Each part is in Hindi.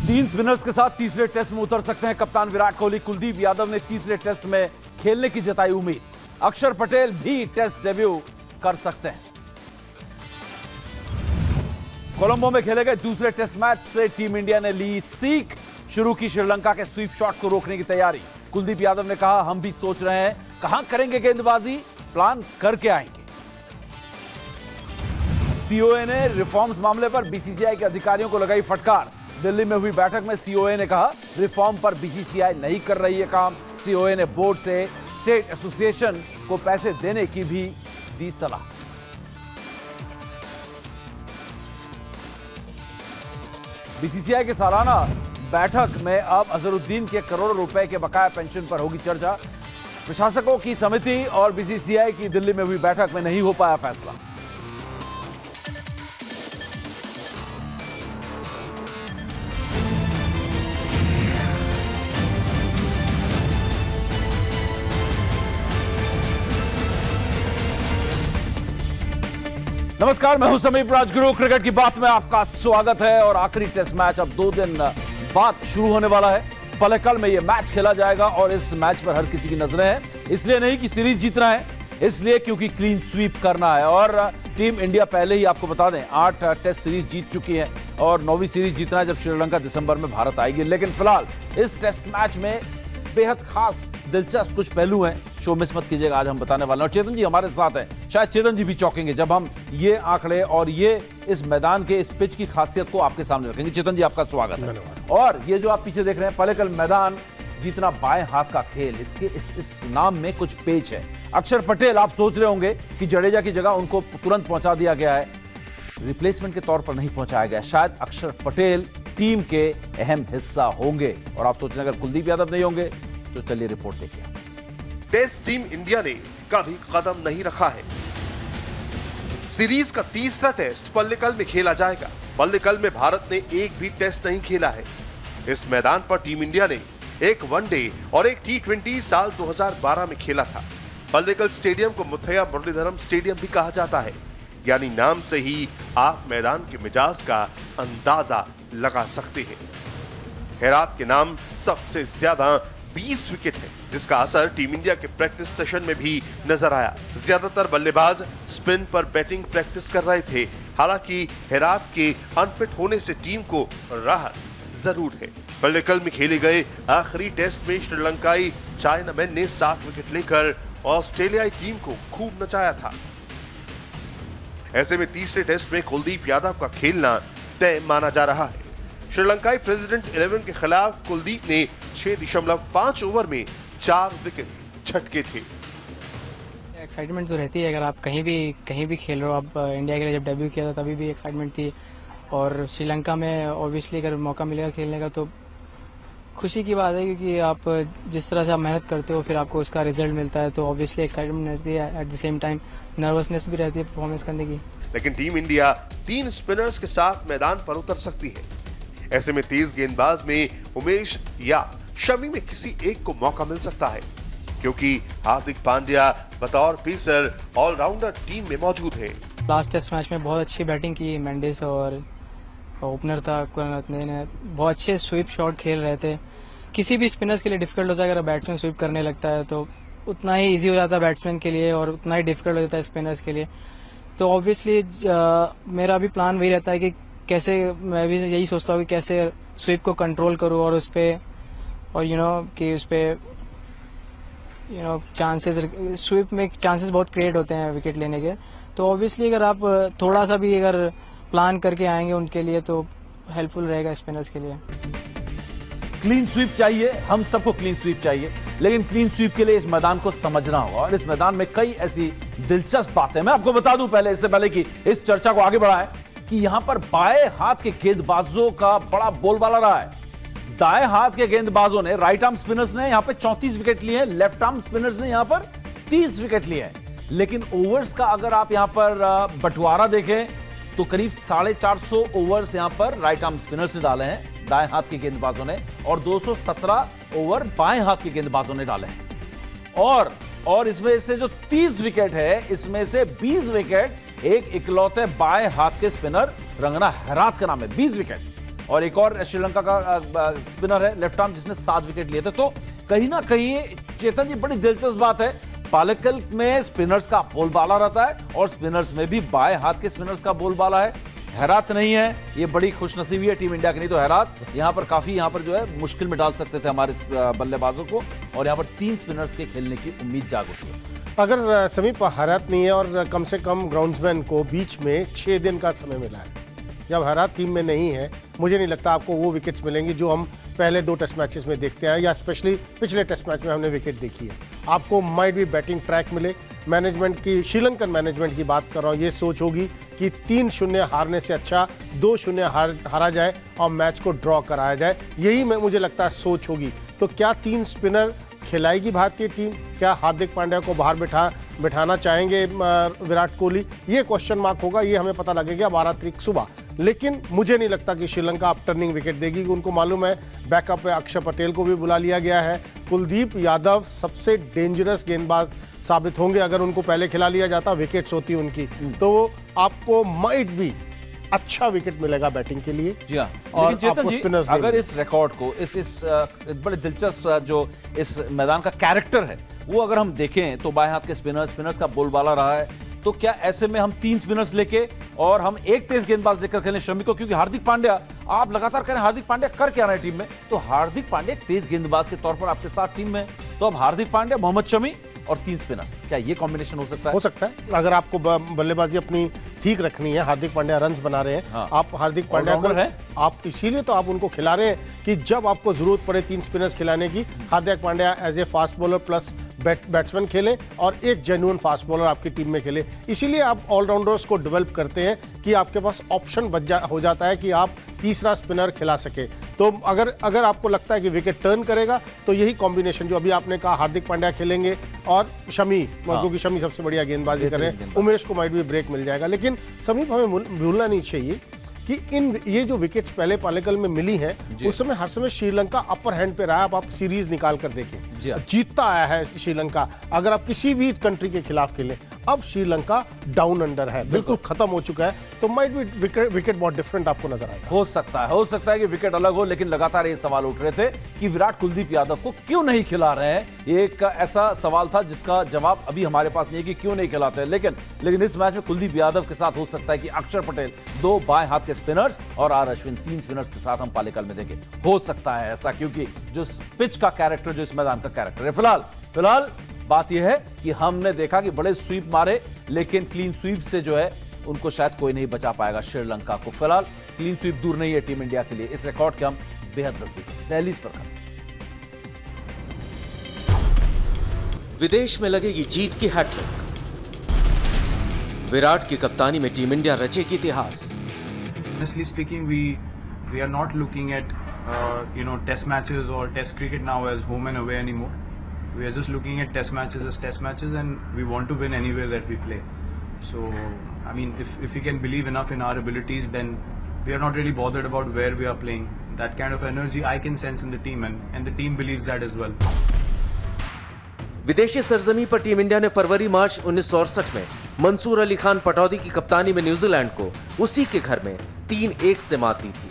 तीन स्पिनर्स के साथ तीसरे टेस्ट में उतर सकते हैं कप्तान विराट कोहली। कुलदीप यादव ने तीसरे टेस्ट में खेलने की जताई उम्मीद। अक्षर पटेल भी टेस्ट डेब्यू कर सकते हैं। कोलंबो में खेले गए दूसरे टेस्ट मैच से टीम इंडिया ने ली सीख। शुरू की श्रीलंका के स्वीप शॉट को रोकने की तैयारी। कुलदीप यादव ने कहा, हम भी सोच रहे हैं कहां करेंगे गेंदबाजी, प्लान करके आएंगे। सीओए ने रिफॉर्म्स मामले पर बीसीसीआई के अधिकारियों को लगाई फटकार। दिल्ली में हुई बैठक में सीओए ने कहा, रिफॉर्म पर बीसीसीआई नहीं कर रही है काम। सीओए ने बोर्ड से स्टेट एसोसिएशन को पैसे देने की भी दी सलाह। बीसीसीआई के सालाना बैठक में अब अजहरुद्दीन के करोड़ों रुपए के बकाया पेंशन पर होगी चर्चा। प्रशासकों की समिति और बीसीसीआई की दिल्ली में हुई बैठक में नहीं हो पाया फैसला। नमस्कार, मैं हूं समीप राजगुरु। क्रिकेट की बात में आपका स्वागत है। और आखिरी टेस्ट मैच अब 2 दिन बाद शुरू होने वाला है। पलेकल में यह मैच खेला जाएगा और इस मैच पर हर किसी की नजरें हैं। इसलिए नहीं कि सीरीज जीतना है, इसलिए क्योंकि क्लीन स्वीप करना है। और टीम इंडिया पहले ही आपको बता दें 8 टेस्ट सीरीज जीत चुकी है और 9वीं सीरीज जीतना है जब श्रीलंका दिसंबर में भारत आएगी। लेकिन फिलहाल इस टेस्ट मैच में बेहद खास दिलचस्प कुछ पहलू हैं। शो मिस मत कीजिएगा, आज हम बताने वाले हैं। और चेतन जी हमारे साथ हैं। शायद चेतन जी भी चौंकेंगे जब हम ये आंकड़े और ये इस मैदान के इस पिच की खासियत को आपके सामने रखेंगे। चेतन जी आपका स्वागत है। और ये जो आप पीछे देख रहे हैं पलेकल मैदान, जितना बाएं हाथ का खेल, इसके इस नाम में कुछ पेच है। अक्षर पटेल, आप सोच रहे होंगे कि जडेजा की जगह उनको तुरंत पहुंचा दिया गया है, रिप्लेसमेंट के तौर पर नहीं पहुंचाया गया। शायद अक्षर पटेल टीम के अहम हिस्सा होंगे। और आप सोच रहे हैं अगर कुलदीप यादव नहीं होंगे तो चलिए रिपोर्ट देखिए। टेस्ट टीम इंडिया ने कभी कदम नहीं रखा है। सीरीज का तीसरा टेस्ट पल्लिकल में खेला जाएगा। पल्लिकल में भारत ने एक भी टेस्ट नहीं खेला है। इस मैदान पर टीम इंडिया ने एक वनडे और एक T20 साल 2012 में खेला था। पल्लिकल स्टेडियम को मुथैया मुरलीधरम स्टेडियम भी कहा जाता है, यानी नाम से ही आप मैदान के मिजाज का अंदाजा लगा सकते हैं। हेरात के नाम सबसे ज्यादा 20 विकेट है, जिसका असर टीम इंडिया के प्रैक्टिस सेशन में भी नजर आया। ज्यादातर बल्लेबाज स्पिन पर बैटिंग प्रैक्टिस कर रहे थे। हालांकि हेरात के अनफिट होने से टीम को राहत जरूर है। पल्लिकल में खेले गए आखिरी टेस्ट में श्रीलंकाई चाइनामैन ने 7 विकेट लेकर ऑस्ट्रेलियाई टीम को खूब नचाया था। ऐसे में तीसरे टेस्ट में कुलदीप यादव का खेलना तय माना जा रहा है। श्रीलंकाई प्रेसिडेंट 11 के खिलाफ कुलदीप ने 6.5 ओवर में 4 विकेट झटके थे। एक्साइटमेंट तो रहती है, अगर आप कहीं भी खेल रहे हो। आप इंडिया के लिए जब डेब्यू किया था तभी भी एक्साइटमेंट थी। और श्रीलंका में ऑब्वियसली अगर मौका मिलेगा खेलने का तो खुशी की बात है, क्योंकि आप जिस तरह से आप मेहनत करते हो फिर आपको उसका रिजल्ट मिलता है। तो ऑब्वियसली एक्साइटमेंट रहती है, at the same time nervousness भी रहती है परफॉर्मेंस करने की। लेकिन टीम इंडिया 3 स्पिनर्स के साथ मैदान पर उतर सकती है। ऐसे में तेज गेंदबाज में उमेश या शमी में किसी एक को मौका मिल सकता है, क्योंकि हार्दिक पांड्या बतौर पेसर ऑलराउंडर टीम में मौजूद है। लास्ट टेस्ट मैच में बहुत अच्छी बैटिंग की मेंडिस, और ओपनर था करुणारत्ने ने बहुत अच्छे स्वीप शॉट खेल रहे थे। किसी भी स्पिनर्स के लिए डिफिकल्ट होता है अगर बैट्समैन स्वीप करने लगता है, तो उतना ही ईजी हो जाता है बैट्समैन के लिए और उतना ही डिफिकल्ट हो जाता है स्पिनर्स के लिए। तो ऑब्वियसली मेरा भी प्लान वही रहता है कि कैसे, मैं भी यही सोचता हूँ कि कैसे स्वीप को कंट्रोल करूँ और उस पे, और कि उस पे चांसेस, स्वीप में चांसेस बहुत क्रिएट होते हैं विकेट लेने के। तो ऑब्वियसली अगर आप थोड़ा सा भी अगर प्लान करके आएंगे उनके लिए तो हेल्पफुल रहेगा स्पिनर्स के लिए। क्लीन स्वीप चाहिए, हम सबको क्लीन स्वीप चाहिए, लेकिन क्लीन स्वीप के लिए इस मैदान को समझना होगा। और इस मैदान में कई ऐसी दिलचस्प बातें मैं आपको बता दूं पहले, इससे पहले कि इस चर्चा को आगे बढ़ाएं, कि यहां पर बाएं हाथ के गेंदबाजों का बड़ा बोलबाला रहा है। दाएं हाथ के गेंदबाजों ने, राइट आर्म स्पिनर्स ने यहां पे 34 विकेट लिए हैं, लेफ्ट आर्म स्पिनर्स ने यहां पर 30 विकेट लिए हैं। लेकिन ओवर्स का अगर आप यहां पर बंटवारा देखें तो करीब 450 ओवर्स यहां पर राइट आर्म स्पिनर्स ने डाले हैं दाएं हाथ के गेंदबाजों ने, और 217 ओवर बाएं हाथ के गेंदबाजों ने डाले हैं। और इसमें से जो 30 विकेट है, इसमें से 20 विकेट एक इकलौते बाएं हाथ के स्पिनर रंगना हेरात के नाम है। 20 विकेट और एक और श्रीलंका का स्पिनर है लेफ्ट आर्म जिसने 7 विकेट लिए थे। तो कहीं ना कहीं चेतन जी बड़ी दिलचस्प बात है, पालेकल में स्पिनर्स का बोलबाला रहता है और स्पिनर्स में भी बाएं हाथ के स्पिनर्स का बोलबाला है। हैरात नहीं है, ये बड़ी खुशनसीबी है टीम इंडिया की, नहीं तो हैरात यहाँ पर काफी जो है मुश्किल में डाल सकते थे हमारे बल्लेबाजों को, और यहाँ पर 3 स्पिनर्स के खेलने की उम्मीद जाग उठी है। अगर समीप हैरात नहीं है और कम से कम ग्राउंड्समैन को बीच में 6 दिन का समय मिला है, जब हैरात टीम में नहीं है, मुझे नहीं लगता आपको वो विकेट्स मिलेंगी जो हम पहले 2 टेस्ट मैचेस में देखते हैं, या स्पेशली पिछले टेस्ट मैच में हमने विकेट देखी है। आपको माइट भी बैटिंग ट्रैक मिले। मैनेजमेंट की, श्रीलंकन मैनेजमेंट की बात कर रहा हूँ, ये सोच होगी कि 3-0 हारने से अच्छा 2-0 हारा जाए और मैच को ड्रॉ कराया जाए, यही मुझे लगता है सोच होगी। तो क्या 3 स्पिनर खिलाएगी भारतीय टीम? क्या हार्दिक पांड्या को बाहर बिठाना चाहेंगे विराट कोहली? ये क्वेश्चन मार्क होगा, ये हमें पता लगेगा 12 तारीख सुबह। लेकिन मुझे नहीं लगता कि श्रीलंका अब टर्निंग विकेट देगी। उनको मालूम है बैकअप पे अक्षर पटेल को भी बुला लिया गया है। कुलदीप यादव सबसे डेंजरस गेंदबाज साबित होंगे, अगर उनको पहले खिला लिया जाता, विकेट्स होती उनकी, तो आपको माइट भी अच्छा विकेट मिलेगा बैटिंग के लिए। जी हाँ, और लेकिन चेतन जी, स्पिनर्स अगर इस रिकॉर्ड को, इस बड़े दिलचस्प जो इस मैदान का कैरेक्टर है वो अगर हम देखें तो बाएं हाथ के स्पिनर्स का बोलबाला रहा है, तो क्या ऐसे में हम 3 स्पिनर्स लेके और हम एक तेज गेंदबाज लेकर खेलें शमी को? क्योंकि हार्दिक पांड्या, आप लगातार कह रहे हैं हार्दिक पांड्या कर क्या रहे हैं टीम में, तो हार्दिक पांड्या तेज गेंदबाज के तौर पर आपके साथ टीम में, तो अब हार्दिक पांड्या, मोहम्मद शमी और 3 स्पिनर्स, क्या ये कॉम्बिनेशन हो सकता है? हो सकता है, अगर आपको बल्लेबाजी अपनी ठीक रखनी है। हार्दिक पांड्या रन्स बना रहे हैं, हाँ। आप हार्दिक पांड्या को आप इसीलिए तो आप उनको खिला रहे हैं कि जब आपको जरूरत पड़े 3 स्पिनर्स खिलाने की, Hardik Pandya as a fast bowler plus batsman खेले और एक जेन्युइन फास्ट बॉलर आपकी टीम में खेले। इसीलिए आप ऑलराउंडर्स को डेवलप करते हैं कि आपके पास ऑप्शन हो जाता है कि आप तीसरा स्पिनर खिला सके। तो अगर आपको लगता है कि विकेट टर्न करेगा, तो यही कॉम्बिनेशन जो अभी आपने कहा, हार्दिक पांड्या खेलेंगे और शमी, क्योंकि शमी सबसे बढ़िया गेंदबाजी कर रहे हैं, उमेश को माइट भी ब्रेक मिल जाएगा। लेकिन समीप हमें भूलना नहीं चाहिए कि ये जो विकेट्स पहले पालेकल में मिली हैं, उस समय हर समय श्रीलंका अपर हैंड पे रहा है। अब आप सीरीज निकाल कर देखें, जीतता आया है श्रीलंका। अगर आप किसी भी कंट्री के खिलाफ खेलें, अब श्रीलंका डाउन अंडर है, बिल्कुल खत्म हो चुका है, तो माइट भी विकेट बहुत डिफरेंट आपको नजर आएगा। हो सकता है कि विकेट अलग हो, लेकिन लगातार ये सवाल उठ रहे थे कि विराट कुलदीप यादव को क्यों नहीं खिला रहे हैं। ये एक ऐसा सवाल था जिसका जवाब अभी हमारे पास नहीं है कि क्यों नहीं खिलाते हैं, लेकिन इस मैच में कुलदीप यादव के साथ हो सकता है कि अक्षर पटेल 2 बाएं हाथ के स्पिनर्स और आर अश्विन 3 स्पिनर्स के साथ हम पालेकल में देखें। हो सकता है ऐसा, क्योंकि जो पिच का कैरेक्टर, जो इस मैदान का कैरेक्टर है, फिलहाल बात यह है कि हमने देखा कि बड़े स्वीप मारे, लेकिन क्लीन स्वीप से जो है उनको शायद कोई नहीं बचा पाएगा श्रीलंका को। फिलहाल क्लीन स्वीप दूर नहीं है टीम इंडिया के लिए, इस रिकॉर्ड के हम बेहद नजदीक हैं। दहलीज पर विदेश में लगेगी जीत की हैट्रिक, विराट की कप्तानी में टीम इंडिया रचेगी इतिहास। Honestly speaking, we are not looking at test matches or test cricket now as home and away anymore. We are just looking at test matches as test matches, and we want to win anywhere that we play. So, I mean, if we can believe enough in our abilities, then we are not really bothered about where we are playing. That kind of energy I can sense in the team, and the team believes that as well. विदेशी सरजमी पर टीम इंडिया ने फरवरी-मार्च 1968 में मंसूर अली खान पटौदी की कप्तानी में न्यूजीलैंड को उसी के घर में 3-1 से मात दी थी।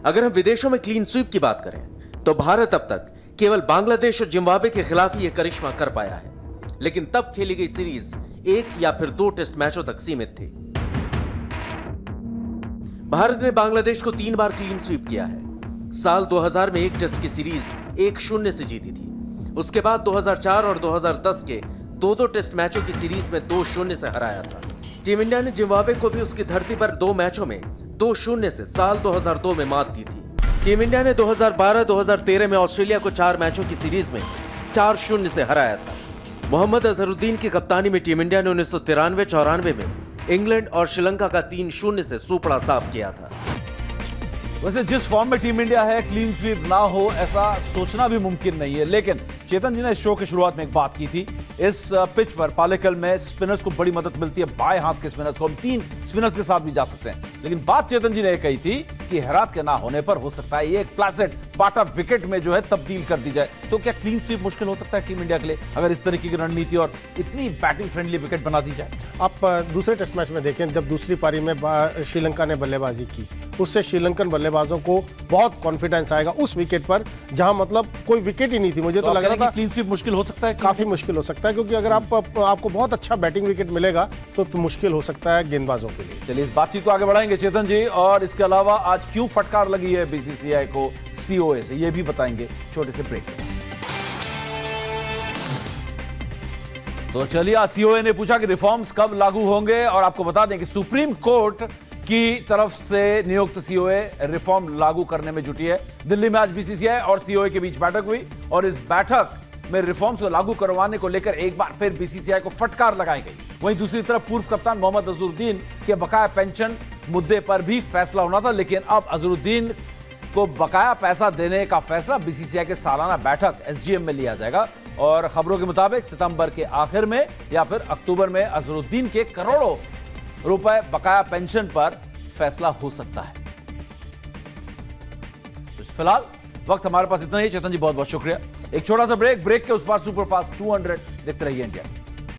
अगर हम विदेशों में क्लीन स्वीप की बात करें, तो भारत अब तक केवल बांग्लादेश और जिम्बाब्वे के खिलाफ ही यह करिश्मा कर पाया है, लेकिन तब खेली गई सीरीज 1 या फिर 2 टेस्ट मैचों तक सीमित थी। भारत ने बांग्लादेश को 3 बार क्लीन स्वीप किया है। साल 2000 में एक टेस्ट की सीरीज 1-0 से जीती थी। उसके बाद 2004 और 2010 के 2-2 टेस्ट मैचों की सीरीज में 2-0 से हराया था। टीम इंडिया ने जिम्बाब्वे को भी उसकी धरती पर 2 मैचों में 2-0 से साल 2002 में मात दी थी। टीम इंडिया ने 2012-2013 में ऑस्ट्रेलिया को 4 मैचों की सीरीज में 4-0 से हराया था। मोहम्मद अजहरुद्दीन की कप्तानी में टीम इंडिया ने 1993-94 में इंग्लैंड और श्रीलंका का 3-0 से सूपड़ा साफ किया था। वैसे जिस फॉर्म में टीम इंडिया है, क्लीन स्वीप ना हो ऐसा सोचना भी मुमकिन नहीं है। लेकिन चेतन जी ने इस शो की शुरुआत में एक बात की थी, इस पिच पर पालेकल में स्पिनर्स को बड़ी मदद मिलती है, बाएं हाथ के स्पिनर्स को। हम 3 स्पिनर्स के साथ भी जा सकते हैं। लेकिन बात चेतन जी ने कही थी कि हेरात के ना होने पर हो सकता है ये एक प्लासेट पाटा विकेट में जो है तब्दील कर दी जाए। तो क्या क्लीन स्वीप मुश्किल हो सकता है टीम इंडिया के लिए अगर इस तरीके की रणनीति और इतनी बैटिंग फ्रेंडली विकेट बना दी जाए? आप दूसरे टेस्ट मैच में देखें, जब दूसरी पारी में श्रीलंका ने बल्लेबाजी की, उससे श्रीलंकन बल्लेबाजों को बहुत कॉन्फिडेंस आएगा उस विकेट पर जहां मतलब कोई विकेट ही नहीं थी। मुझे तो लग रहा था क्लीन स्वीप मुश्किल हो सकता है, काफी मुश्किल हो सकता है, क्योंकि अगर आपको बहुत अच्छा बैटिंग विकेट मिलेगा तो मुश्किल हो सकता है गेंदबाजों के लिए। चलिए इस बातचीत को आगे बढ़ाएंगे चेतन जी, और इसके अलावा आज क्यों फटकार लगी है बीसीसीआई को सीओए से, ये भी बताएंगे छोटे से ब्रेक। तो चलिए, आज सीओए ने पूछा कि रिफॉर्म्स कब लागू होंगे, और आपको बता दें कि सुप्रीम कोर्ट की तरफ से नियुक्त सीओए रिफॉर्म लागू करने में जुटी है। दिल्ली में आज बीसीसीआई और सीओए के बीच बैठक हुई, और इस बैठक में रिफॉर्म्स को लागू करवाने को लेकर एक बार फिर बीसीसीआई को फटकार लगाई गई। वहीं दूसरी तरफ पूर्व कप्तान मोहम्मद अजहरुद्दीन के बकाया पेंशन मुद्दे पर भी फैसला होना था, लेकिन अब अजहरुद्दीन को बकाया पैसा देने का फैसला बीसीसीआई के सालाना बैठक एसजीएम में लिया जाएगा, और खबरों के मुताबिक सितंबर के आखिर में या फिर अक्टूबर में अजहरुद्दीन के करोड़ों रुपए बकाया पेंशन पर फैसला हो सकता है। तो फिलहाल वक्त हमारे पास इतना ही। चेतन जी बहुत बहुत शुक्रिया। एक छोटा सा ब्रेक के उस पार सुपरफास्ट 200 देखते रहिए इंडिया।